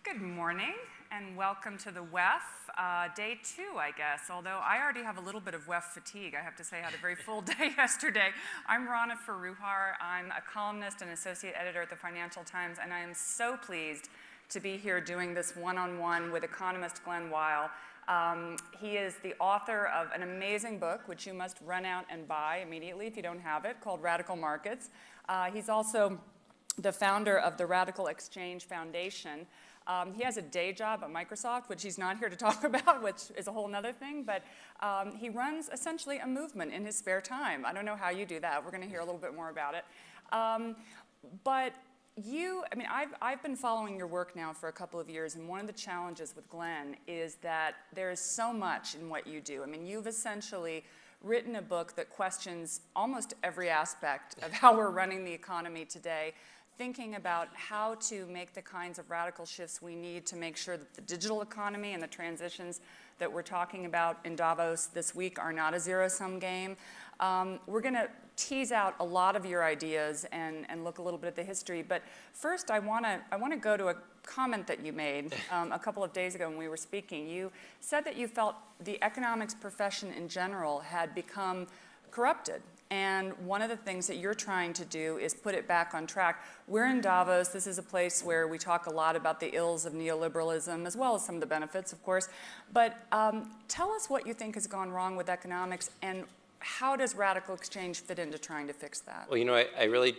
Good morning and welcome to the WEF, day 2, I guess, although I already have a little bit of WEF fatigue. I have to say I had a very full day yesterday. I'm Rana Faruhar. I'm a columnist and associate editor at the Financial Times, and I am so pleased to be here doing this one-on-one with economist Glen Weyl. He is the author of an amazing book, which you must run out and buy immediately if you don't have it, called Radical Markets. He's also the founder of the Radical Exchange Foundation. He has a day job at Microsoft, which he's not here to talk about, which is a whole other thing, but he runs essentially a movement in his spare time. I don't know how you do that. We're going to hear a little bit more about it. I've been following your work now for a couple of years, and one of the challenges with Glen is that there is so much in what you do. I mean, you've essentially written a book that questions almost every aspect of how we're running the economy today, thinking about how to make the kinds of radical shifts we need to make sure that the digital economy and the transitions that we're talking about in Davos this week are not a zero-sum game. We're going to tease out a lot of your ideas and look a little bit at the history. But first, I want to go to a comment that you made a couple of days ago when we were speaking. You said that you felt the economics profession in general had become corrupted. And one of the things that you're trying to do is put it back on track. We're in Davos. This is a place where we talk a lot about the ills of neoliberalism, as well as some of the benefits, of course. But tell us what you think has gone wrong with economics, and how does radical exchange fit into trying to fix that? Well, you know, I really,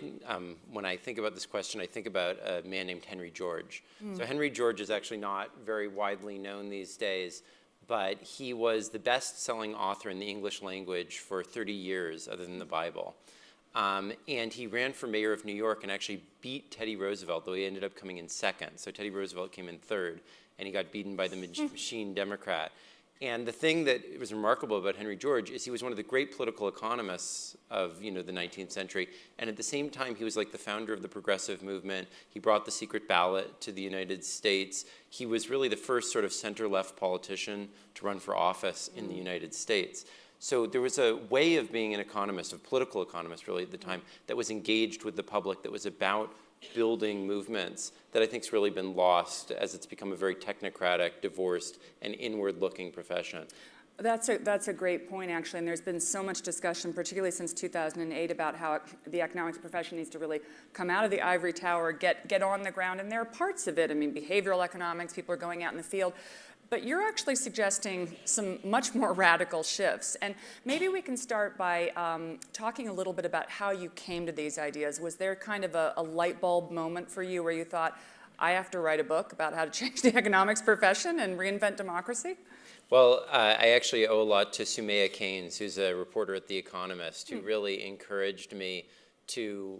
when I think about this question, I think about a man named Henry George. So Henry George is actually not very widely known these days, but he was the best-selling author in the English language for 30 years, other than the Bible. And he ran for mayor of New York and actually beat Teddy Roosevelt, though he ended up coming in second. So Teddy Roosevelt came in third, and he got beaten by the machine Democrat. And the thing that was remarkable about Henry George is he was one of the great political economists of the 19th century. And at the same time, he was like the founder of the progressive movement. He brought the secret ballot to the United States. He was really the first sort of center-left politician to run for office in the United States. So there was a way of being an economist, a political economist really at the time, that was engaged with the public, that was about building movements that I think has really been lost as it's become a very technocratic, divorced, and inward-looking profession. That's a great point, actually, and there's been so much discussion, particularly since 2008, about how the economics profession needs to really come out of the ivory tower, get on the ground, and there are parts of it. I mean, behavioral economics, people are going out in the field. But you're actually suggesting some much more radical shifts. And maybe we can start by talking a little bit about how you came to these ideas. Was there kind of a light bulb moment for you where you thought, I have to write a book about how to change the economics profession and reinvent democracy? Well, I actually owe a lot to Sumaya Keynes, who's a reporter at The Economist, who really encouraged me to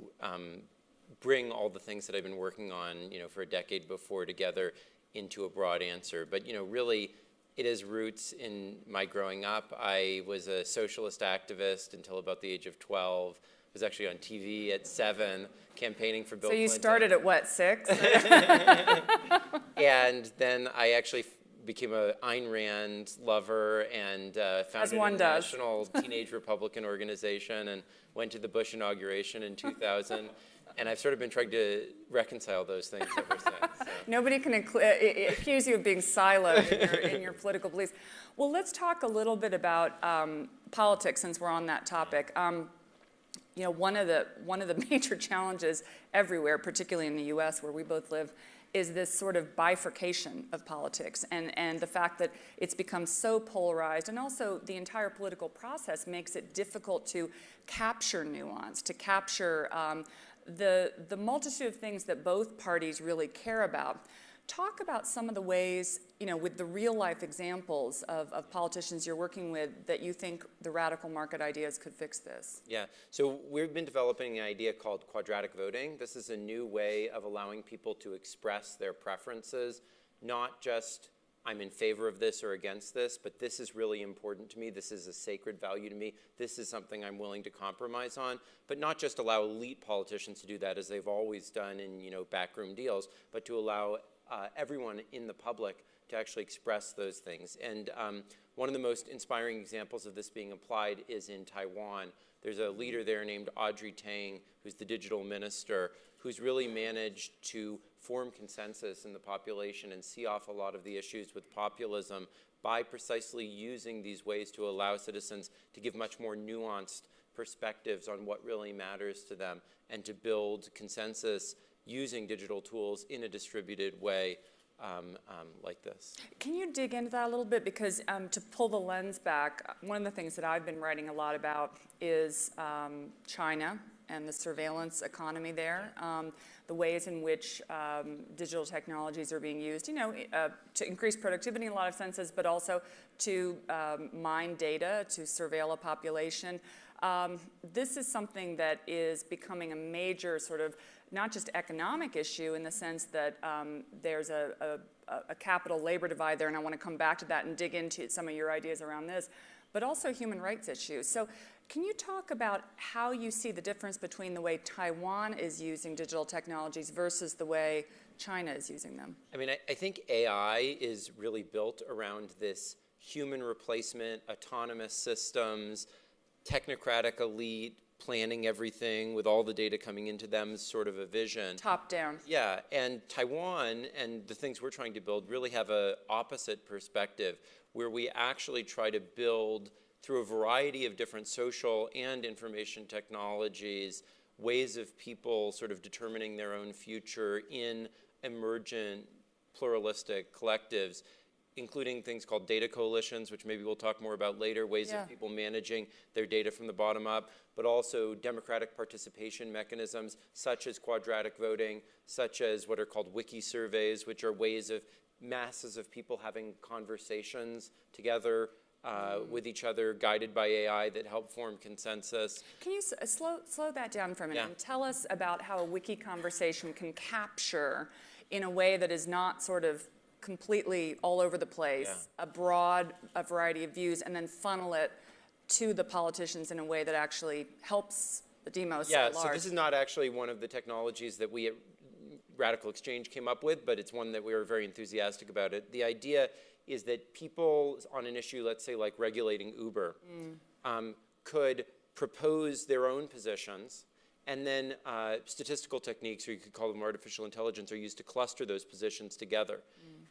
bring all the things that I've been working on for a decade before together into a broad answer. But really, it has roots in my growing up. I was a socialist activist until about the age of 12. I was actually on TV at 7, campaigning for Bill Clinton. So you started at what, 6? And then I actually became a Ayn Rand lover and founded a national teenage Republican organization and went to the Bush inauguration in 2000. And I've sort of been trying to reconcile those things ever since. So. Nobody can accuse you of being siloed in your political beliefs. Well, let's talk a little bit about politics, since we're on that topic. One of the major challenges everywhere, particularly in the U.S. where we both live, is this sort of bifurcation of politics and the fact that it's become so polarized, and also the entire political process makes it difficult to capture nuance, to capture the multitude of things that both parties really care about. Talk about some of the ways, with the real-life examples of politicians you're working with, that you think the radical market ideas could fix this. Yeah, so we've been developing an idea called quadratic voting. This is a new way of allowing people to express their preferences, not just I'm in favor of this or against this, but this is really important to me. This is a sacred value to me. This is something I'm willing to compromise on, but not just allow elite politicians to do that as they've always done in backroom deals, but to allow everyone in the public to actually express those things. And one of the most inspiring examples of this being applied is in Taiwan. There's a leader there named Audrey Tang, who's the digital minister, who's really managed to form consensus in the population and see off a lot of the issues with populism by precisely using these ways to allow citizens to give much more nuanced perspectives on what really matters to them and to build consensus using digital tools in a distributed way like this. Can you dig into that a little bit? Because to pull the lens back, one of the things that I've been writing a lot about is China and the surveillance economy there, the ways in which digital technologies are being used, to increase productivity in a lot of senses, but also to mine data, to surveil a population. This is something that is becoming a major sort of not just economic issue in the sense that there's a capital labor divide there, and I want to come back to that and dig into some of your ideas around this, but also human rights issues. So can you talk about how you see the difference between the way Taiwan is using digital technologies versus the way China is using them? I mean, I think AI is really built around this human replacement, autonomous systems, technocratic elite planning everything with all the data coming into them sort of a vision. Top down. Yeah, and Taiwan and the things we're trying to build really have an opposite perspective where we actually try to build through a variety of different social and information technologies ways of people sort of determining their own future in emergent pluralistic collectives, including things called data coalitions, which maybe we'll talk more about later, ways of people managing their data from the bottom up, but also democratic participation mechanisms such as quadratic voting, such as what are called wiki surveys, which are ways of masses of people having conversations together with each other, guided by AI that help form consensus. Can you slow that down for a minute and tell us about how a wiki conversation can capture, in a way that is not sort of completely all over the place, a variety of views, and then funnel it to the politicians in a way that actually helps the demos at large? So this is not actually one of the technologies that we at Radical Exchange came up with, but it's one that we were very enthusiastic about. It. The idea is that people on an issue, let's say like regulating Uber, could propose their own positions, and then statistical techniques, or you could call them artificial intelligence, are used to cluster those positions together.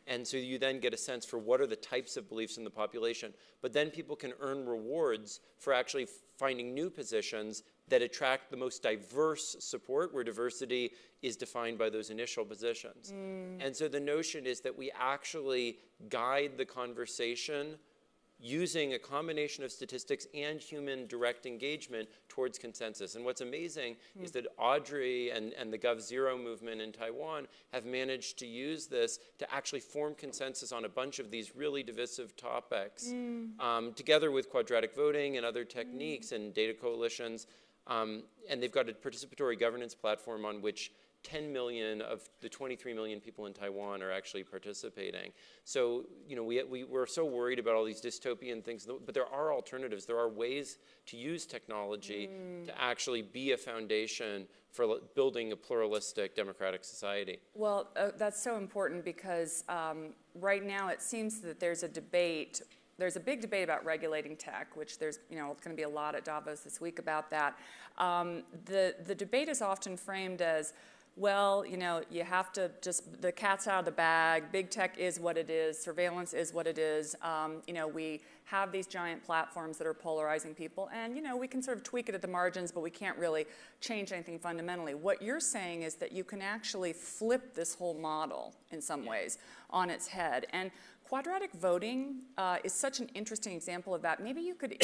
And so you then get a sense for what are the types of beliefs in the population. But then people can earn rewards for actually finding new positions that attract the most diverse support, where diversity is defined by those initial positions. And so the notion is that we actually guide the conversation using a combination of statistics and human direct engagement towards consensus. And what's amazing is that Audrey and the GovZero movement in Taiwan have managed to use this to actually form consensus on a bunch of these really divisive topics, together with quadratic voting and other techniques and data coalitions. And they've got a participatory governance platform on which 10 million of the 23 million people in Taiwan are actually participating. So, we're so worried about all these dystopian things, but there are alternatives. There are ways to use technology to actually be a foundation for building a pluralistic democratic society. Well, that's so important because right now it seems that there's a debate. There's a big debate about regulating tech, which there's, going to be a lot at Davos this week about that. The debate is often framed as, well, you have to the cat's out of the bag. Big tech is what it is. Surveillance is what it is. We have these giant platforms that are polarizing people, and, we can sort of tweak it at the margins, but we can't really change anything fundamentally. What you're saying is that you can actually flip this whole model in some ways on its head. And quadratic voting is such an interesting example of that. Maybe you could,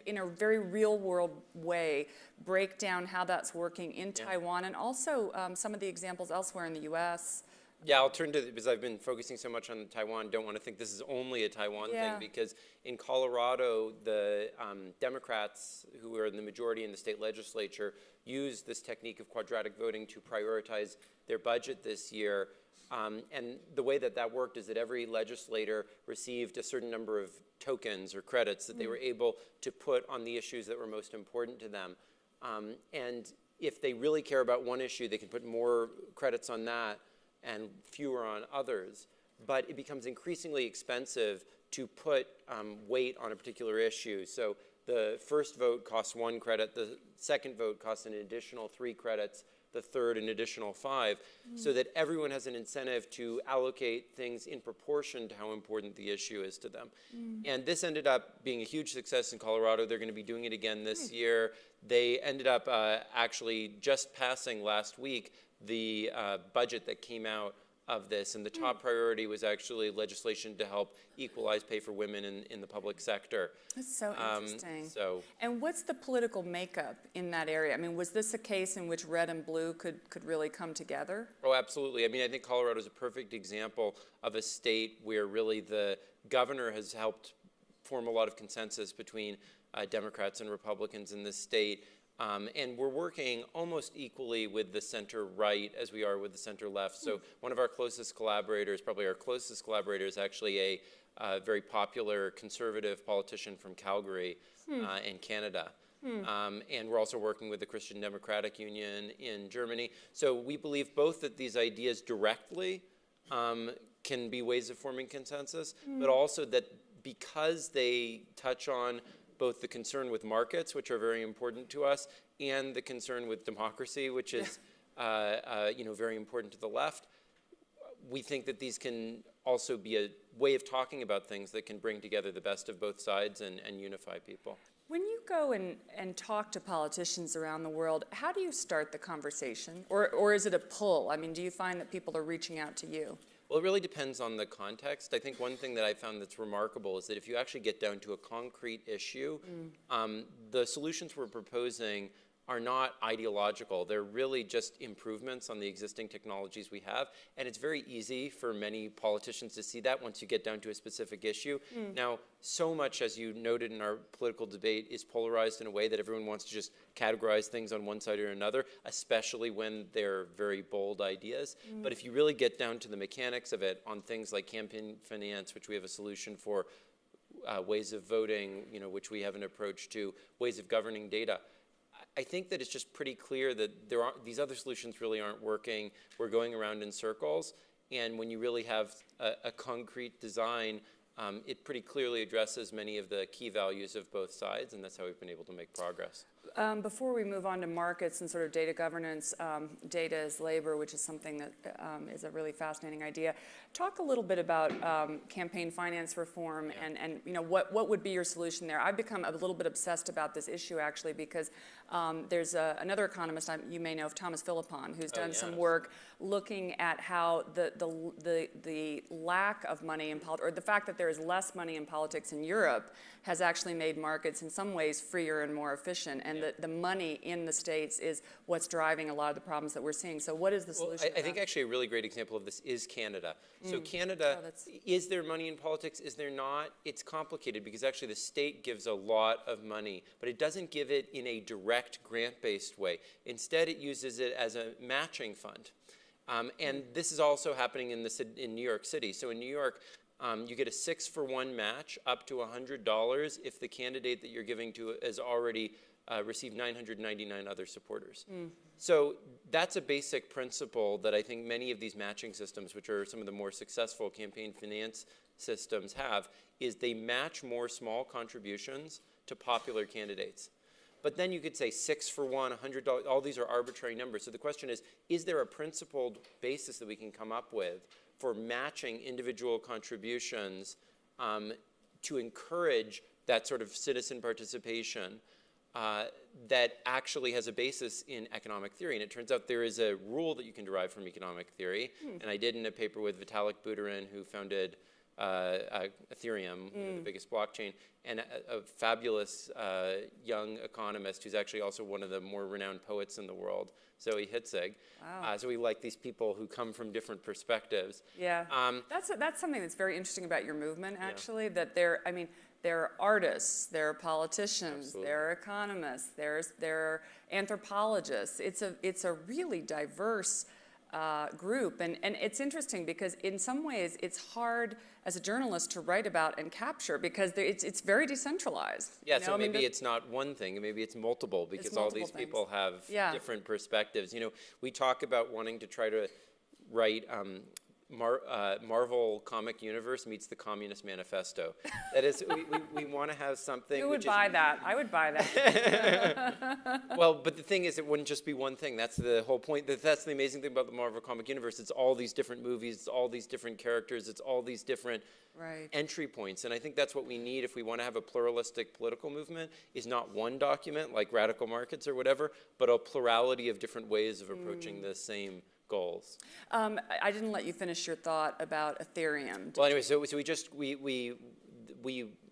in a very real-world way, break down how that's working in Taiwan, and also some of the examples elsewhere in the U.S. Yeah, I'll turn to, because I've been focusing so much on Taiwan, don't want to think this is only a Taiwan thing, because in Colorado, the Democrats, who are in the majority in the state legislature, used this technique of quadratic voting to prioritize their budget this year. And the way that worked is that every legislator received a certain number of tokens or credits that they were able to put on the issues that were most important to them. And if they really care about one issue, they can put more credits on that and fewer on others. But it becomes increasingly expensive to put weight on a particular issue. So the first vote costs 1 credit, the second vote costs an additional 3 credits the third an additional 5, so that everyone has an incentive to allocate things in proportion to how important the issue is to them. And this ended up being a huge success in Colorado. They're going to be doing it again this year. They ended up actually just passing last week the budget that came out of this, and the top priority was actually legislation to help equalize pay for women in the public sector. That's so interesting. So, and what's the political makeup in that area? I mean, was this a case in which red and blue could really come together? oh, absolutely. I mean, I think Colorado is a perfect example of a state where really the governor has helped form a lot of consensus between Democrats and Republicans in this state. And we're working almost equally with the center-right as we are with the center-left. So one of our closest collaborators, probably our closest collaborator, is actually a very popular conservative politician from Calgary in Canada. And we're also working with the Christian Democratic Union in Germany. So we believe both that these ideas directly can be ways of forming consensus, but also that because they touch on both the concern with markets, which are very important to us, and the concern with democracy, which is very important to the left. We think that these can also be a way of talking about things that can bring together the best of both sides and unify people. When you go and talk to politicians around the world, how do you start the conversation? Or is it a pull? I mean, do you find that people are reaching out to you? Well, it really depends on the context. I think one thing that I found that's remarkable is that if you actually get down to a concrete issue, the solutions we're proposing are not ideological. They're really just improvements on the existing technologies we have. And it's very easy for many politicians to see that once you get down to a specific issue. Now, so much, as you noted in our political debate, is polarized in a way that everyone wants to just categorize things on one side or another, especially when they're very bold ideas. But if you really get down to the mechanics of it on things like campaign finance, which we have a solution for, ways of voting, which we have an approach to, ways of governing data, I think that it's just pretty clear that these other solutions really aren't working. We're going around in circles, and when you really have a concrete design, it pretty clearly addresses many of the key values of both sides, and that's how we've been able to make progress. Before we move on to markets and sort of data governance, data as labor, which is something that is a really fascinating idea. Talk a little bit about campaign finance reform and what would be your solution there. I've become a little bit obsessed about this issue actually because there's another economist you may know of, Thomas Philippon, who's done some work looking at how the lack of money in politics, or the fact that there is less money in politics in Europe, has actually made markets in some ways freer and more efficient, and the money in the States is what's driving a lot of the problems that we're seeing. So what is the solution? I think actually a really great example of this is Canada. So Canada, is there money in politics? Is there not? It's complicated because actually the state gives a lot of money, but it doesn't give it in a direct grant-based way. Instead, it uses it as a matching fund. And this is also happening in New York City. So in New York, you get a 6-for-1 match up to $100 if the candidate that you're giving to has already received 999 other supporters. So that's a basic principle that I think many of these matching systems, which are some of the more successful campaign finance systems have, is they match more small contributions to popular candidates. But then you could say 6-for-1, $100, all these are arbitrary numbers. So the question is there a principled basis that we can come up with for matching individual contributions to encourage that sort of citizen participation that actually has a basis in economic theory? And it turns out there is a rule that you can derive from economic theory. And I did in a paper with Vitalik Buterin, who founded Ethereum, the biggest blockchain, and a fabulous young economist who's actually also one of the more renowned poets in the world, Zoe Hitzig. Wow. So we like these people who come from different perspectives. Yeah, that's something that's very interesting about your movement, actually, that there are artists, there are politicians, there are economists, there are anthropologists. It's a really diverse group, and it's interesting because in some ways it's hard as a journalist to write about and capture because it's very decentralized. Yeah, so maybe it's not one thing, maybe it's multiple because all these people have different perspectives. We talk about wanting to try to write Marvel comic universe meets the Communist Manifesto. That is, we want to have something. Who would buy that? I would buy that. Well, but the thing is, it wouldn't just be one thing. That's the whole point. That's the amazing thing about the Marvel comic universe. It's all these different movies. It's all these different characters. It's all these different entry points. And I think that's what we need if we want to have a pluralistic political movement, is not one document like radical markets or whatever, but a plurality of different ways of approaching the same goals. I didn't let you finish your thought about Ethereum. Well, anyway, so we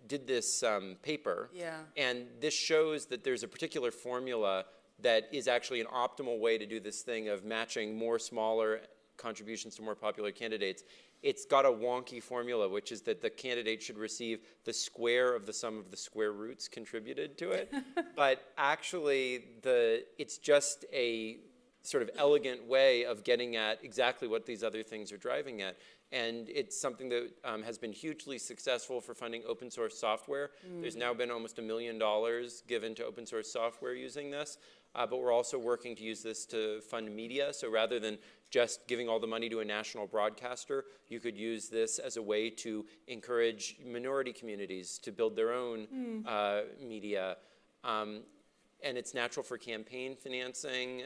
did this paper, and this shows that there's a particular formula that is actually an optimal way to do this thing of matching more smaller contributions to more popular candidates. It's got a wonky formula, which is that the candidate should receive the square of the sum of the square roots contributed to it. But actually, it's just a sort of elegant way of getting at exactly what these other things are driving at. And it's something that has been hugely successful for funding open source software. There's now been almost $1 million given to open source software using this. But we're also working to use this to fund media. So rather than just giving all the money to a national broadcaster, you could use this as a way to encourage minority communities to build their own media. And it's natural for campaign financing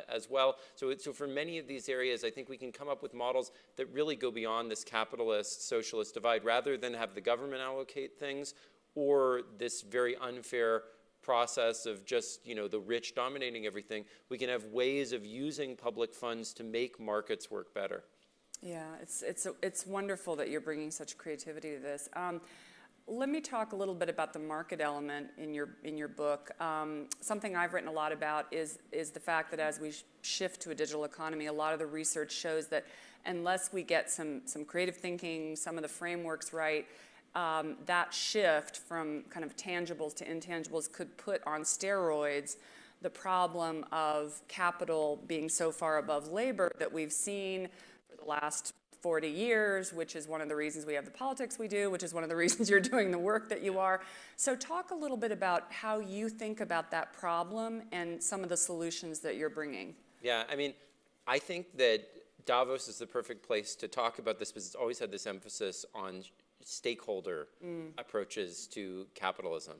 as well. So for many of these areas, I think we can come up with models that really go beyond this capitalist-socialist divide, rather than have the government allocate things, or this very unfair process of just the rich dominating everything. We can have ways of using public funds to make markets work better. Yeah, it's wonderful that you're bringing such creativity to this. Let me talk a little bit about the market element in your book. Something I've written a lot about is the fact that as we shift to a digital economy, a lot of the research shows that unless we get some creative thinking, some of the frameworks right, that shift from kind of tangibles to intangibles could put on steroids the problem of capital being so far above labor that we've seen for the last 40 years, which is one of the reasons we have the politics we do, which is one of the reasons you're doing the work that you are. So talk a little bit about how you think about that problem and some of the solutions that you're bringing. Yeah, I mean, I think that Davos is the perfect place to talk about this, because it's always had this emphasis on stakeholder approaches to capitalism.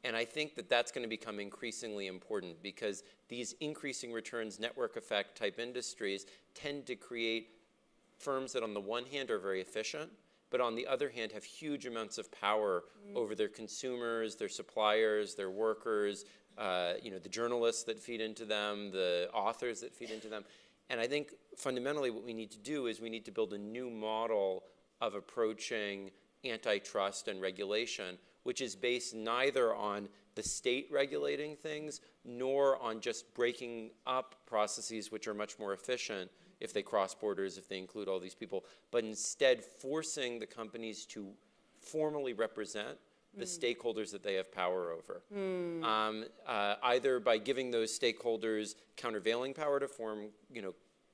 And I think that that's going to become increasingly important, because these increasing returns, network effect type industries tend to create firms that on the one hand are very efficient, but on the other hand have huge amounts of power over their consumers, their suppliers, their workers, the journalists that feed into them, the authors that feed into them. And I think fundamentally what we need to do is we need to build a new model of approaching antitrust and regulation, which is based neither on the state regulating things, nor on just breaking up processes which are much more efficient if they cross borders, if they include all these people, but instead forcing the companies to formally represent the stakeholders that they have power over. Either by giving those stakeholders countervailing power to form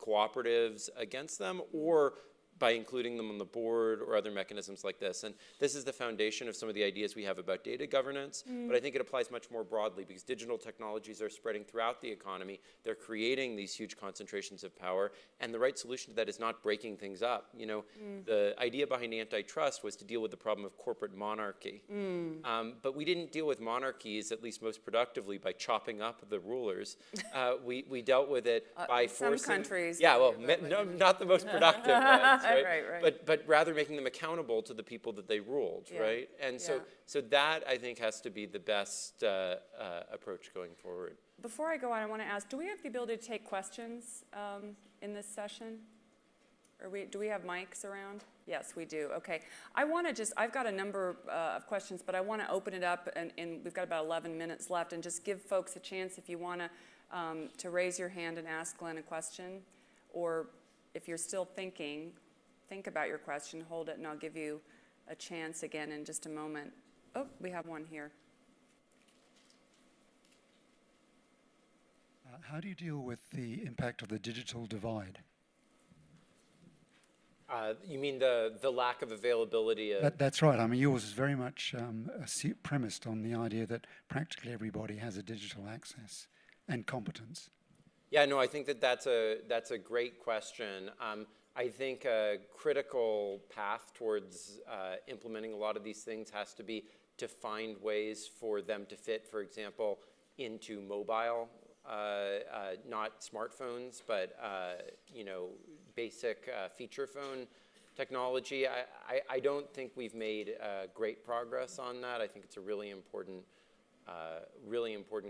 cooperatives against them, or by including them on the board or other mechanisms like this. And this is the foundation of some of the ideas we have about data governance, but I think it applies much more broadly, because digital technologies are spreading throughout the economy. They're creating these huge concentrations of power, and the right solution to that is not breaking things up. The idea behind antitrust was to deal with the problem of corporate monarchy. But we didn't deal with monarchies, at least most productively, by chopping up the rulers. We dealt with it by forcing... Some countries... Yeah, well, not the most productive ones. Right. But rather making them accountable to the people that they ruled, right? And so that, I think, has to be the best approach going forward. Before I go on, I want to ask, do we have the ability to take questions in this session? Do we have mics around? Yes, we do. Okay. I've got a number of questions, but I want to open it up, and we've got about 11 minutes left, and just give folks a chance if you want to raise your hand and ask Glenn a question, or if you're still thinking, think about your question, hold it, and I'll give you a chance again in just a moment. Oh, we have one here. How do you deal with the impact of the digital divide? You mean the lack of availability of... That's right. I mean, yours is very much premised on the idea that practically everybody has a digital access and competence. Yeah, no, I think that's a great question. I think a critical path towards implementing a lot of these things has to be to find ways for them to fit, for example, into mobile, not smartphones, but basic feature phone technology. I don't think we've made great progress on that. I think it's a really important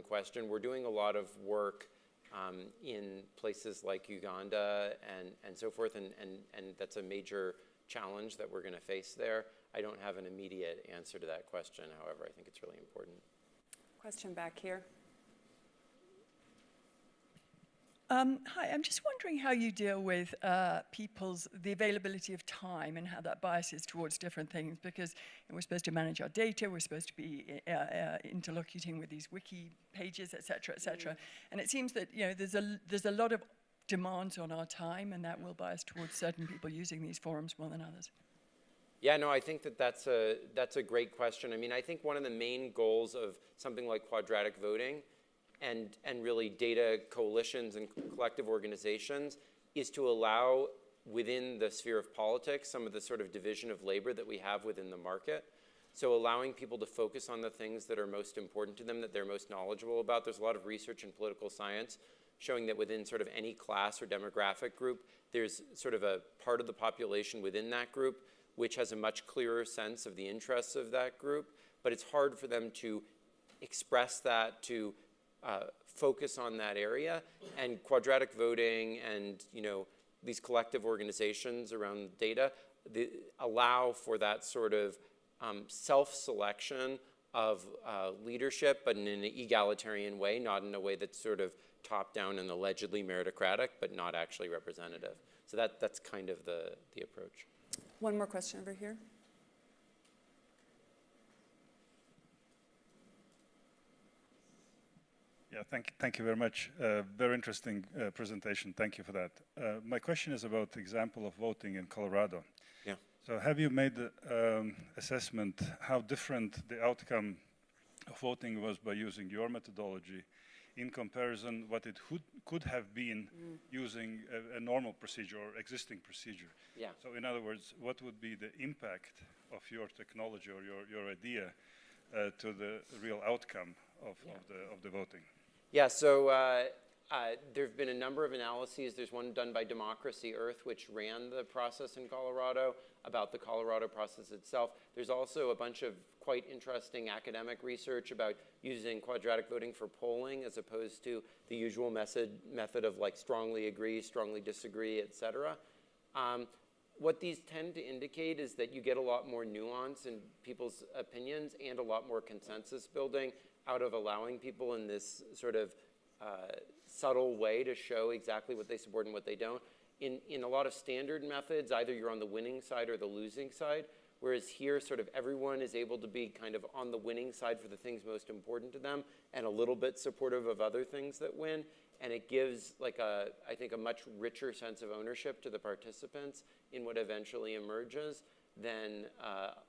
question. We're doing a lot of work in places like Uganda and so forth, and that's a major challenge that we're going to face there. I don't have an immediate answer to that question, however, I think it's really important. Question back here. Hi, I'm just wondering how you deal with the availability of time and how that biases towards different things, because we're supposed to manage our data, we're supposed to be interlocuting with these wiki pages, et cetera, and it seems that there's a lot of demands on our time, and that will bias towards certain people using these forums more than others. Yeah, no, I think that's a great question. I mean, I think one of the main goals of something like quadratic voting and really data coalitions and collective organizations is to allow within the sphere of politics some of the sort of division of labor that we have within the market. So allowing people to focus on the things that are most important to them, that they're most knowledgeable about. There's a lot of research in political science showing that within sort of any class or demographic group, there's sort of a part of the population within that group which has a much clearer sense of the interests of that group, but it's hard for them to express that, to focus on that area. And quadratic voting and these collective organizations around data allow for that sort of self-selection of leadership, but in an egalitarian way, not in a way that's sort of top-down and allegedly meritocratic, but not actually representative. So that's kind of the approach. One more question over here. Yeah, thank you very much. Very interesting presentation. Thank you for that. My question is about the example of voting in Colorado. Yeah. So have you made the assessment how different the outcome of voting was by using your methodology in comparison what it could have been using a normal procedure or existing procedure? Yeah. So in other words, what would be the impact of your technology or your idea to the real outcome of the voting? Yeah, so there have been a number of analyses. There's one done by Democracy Earth, which ran the process in Colorado, about the Colorado process itself. There's also a bunch of quite interesting academic research about using quadratic voting for polling as opposed to the usual method of like strongly agree, strongly disagree, et cetera. What these tend to indicate is that you get a lot more nuance in people's opinions and a lot more consensus building out of allowing people in this sort of subtle way to show exactly what they support and what they don't. In a lot of standard methods, either you're on the winning side or the losing side, whereas here sort of everyone is able to be kind of on the winning side for the things most important to them and a little bit supportive of other things that win. And it gives like I think a much richer sense of ownership to the participants in what eventually emerges than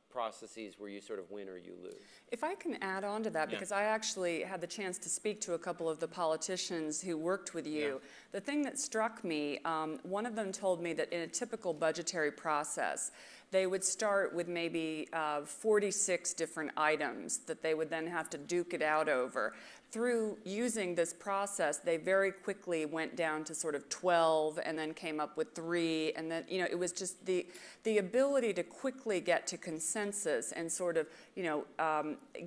processes where you sort of win or you lose. If I can add on to that, because I actually had the chance to speak to a couple of the politicians who worked with you, the thing that struck me, one of them told me that in a typical budgetary process, they would start with maybe 46 different items that they would then have to duke it out over. Through using this process, they very quickly went down to sort of 12 and then came up with 3. And then, it was just the ability to quickly get to consensus and sort of,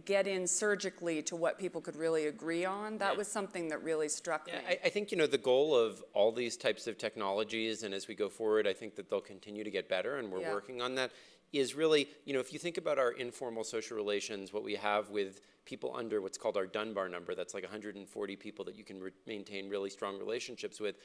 get in surgically to what people could really agree on. That was something that really struck me. I think, the goal of all these types of technologies, and as we go forward, I think that they'll continue to get better, and we're working on that, is really, if you think about our informal social relations, what we have with people under what's called our Dunbar number, that's like 140 people that you can maintain really strong relationships with.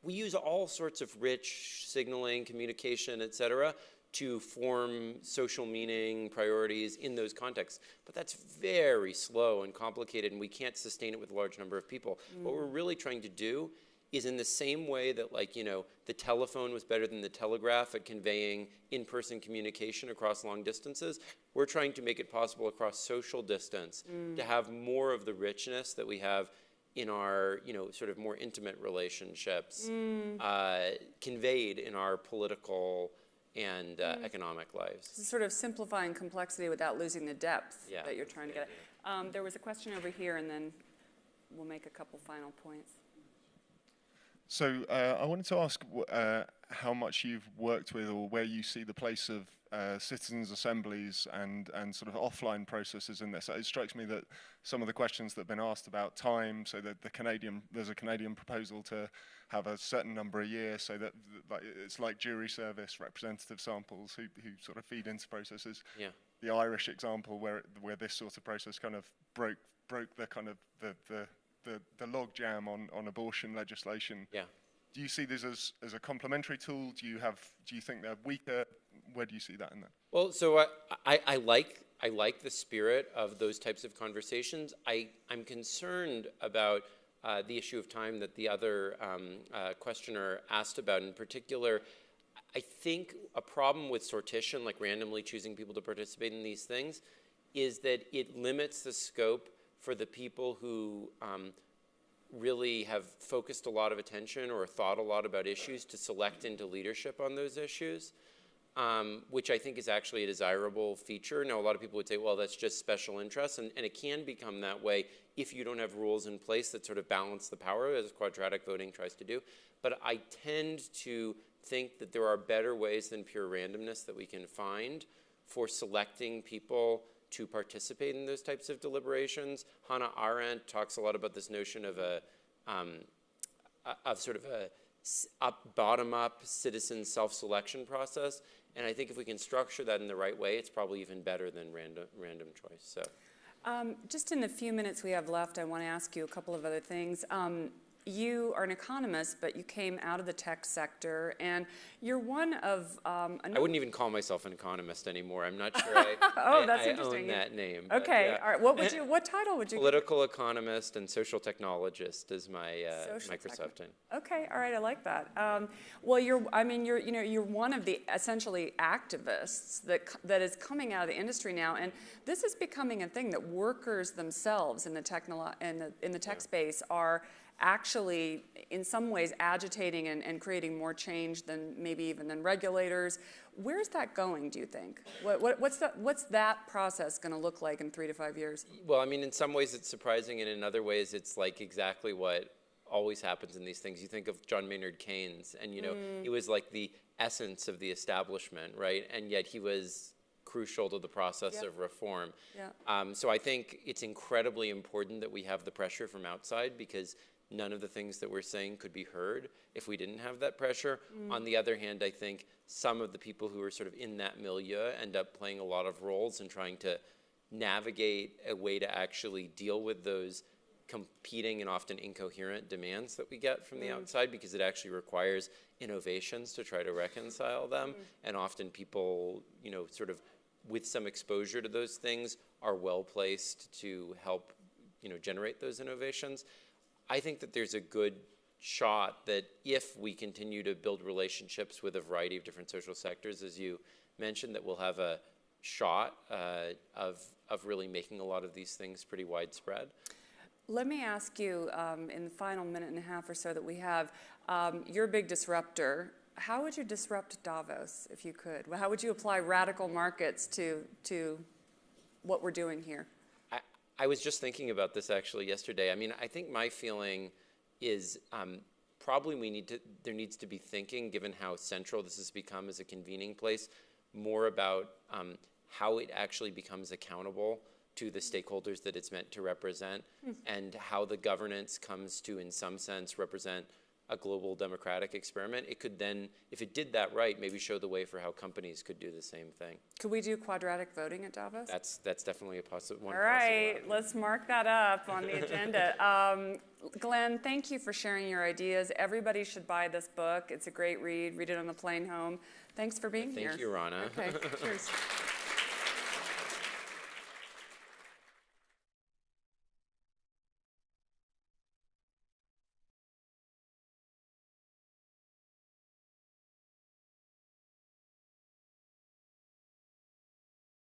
We use all sorts of rich signaling, communication, et cetera, to form social meaning, priorities in those contexts. But that's very slow and complicated, and we can't sustain it with a large number of people. What we're really trying to do is in the same way that, like, the telephone was better than the telegraph at conveying in-person communication across long distances, we're trying to make it possible across social distance to have more of the richness that we have in our, sort of more intimate relationships, conveyed in our political and economic lives. This is sort of simplifying complexity without losing the depth Yeah. that you're trying to get at. There was a question over here, and then we'll make a couple final points. So I wanted to ask how much you've worked with, or where you see the place of citizens' assemblies and sort of offline processes in this. It strikes me that some of the questions that have been asked about time, so that there's a Canadian proposal to have a certain number a year, so that it's like jury service, representative samples who sort of feed into processes. Yeah. The Irish example, where this sort of process kind of broke the kind of the log jam on abortion legislation. Yeah. Do you see this as a complementary tool? Do you think they're weaker? Where do you see that in that? Well, so I like the spirit of those types of conversations. I'm concerned about the issue of time that the other questioner asked about. In particular, I think a problem with sortition, like randomly choosing people to participate in these things, is that it limits the scope for the people who really have focused a lot of attention or thought a lot about issues to select into leadership on those issues, which I think is actually a desirable feature. Now, a lot of people would say, well, that's just special interests, and it can become that way if you don't have rules in place that sort of balance the power, as quadratic voting tries to do. But I tend to think that there are better ways than pure randomness that we can find for selecting people to participate in those types of deliberations. Hannah Arendt talks a lot about this notion of sort of a bottom-up citizen self-selection process. And I think if we can structure that in the right way, it's probably even better than random choice. So, just in the few minutes we have left, I want to ask you a couple of other things. You are an economist, but you came out of the tech sector, and you're one of... I wouldn't even call myself an economist anymore. I'm not sure I own that name. Okay, yeah. all right. What title would you Political economist and social technologist is my Microsoft name. Okay, all right, I like that. Well, you're one of the essentially activists that is coming out of the industry now, and this is becoming a thing that workers themselves in the tech space are actually, in some ways, agitating and creating more change than maybe even than regulators. Where's that going, do you think? What's that process going to look like in 3 to 5 years? Well, I mean, in some ways it's surprising, and in other ways it's like exactly what always happens in these things. You think of John Maynard Keynes, and he was like the essence of the establishment, right? And yet he was crucial to the process of reform. Yeah. So I think it's incredibly important that we have the pressure from outside, because none of the things that we're saying could be heard if we didn't have that pressure. On the other hand, I think some of the people who are sort of in that milieu end up playing a lot of roles and trying to navigate a way to actually deal with those competing and often incoherent demands that we get from the outside, because it actually requires innovations to try to reconcile them. And often people, sort of with some exposure to those things are well placed to help, generate those innovations. I think that there's a good shot that if we continue to build relationships with a variety of different social sectors, as you mentioned, that we'll have a shot of really making a lot of these things pretty widespread. Let me ask you, in the final minute and a half or so that we have, you're a big disruptor. How would you disrupt Davos, if you could? How would you apply radical markets to what we're doing here? I was just thinking about this actually yesterday. I mean, I think my feeling is probably there needs to be thinking, given how central this has become as a convening place, more about how it actually becomes accountable to the stakeholders that it's meant to represent, and how the governance comes to, in some sense, represent a global democratic experiment. It could then, if it did that right, maybe show the way for how companies could do the same thing. Could we do quadratic voting at Davos? That's definitely a possible one. All right, let's mark that up on the agenda. Glen, thank you for sharing your ideas. Everybody should buy this book. It's a great read. Read it on the plane home. Thanks for being here. Thank you, Rana. Okay, cheers.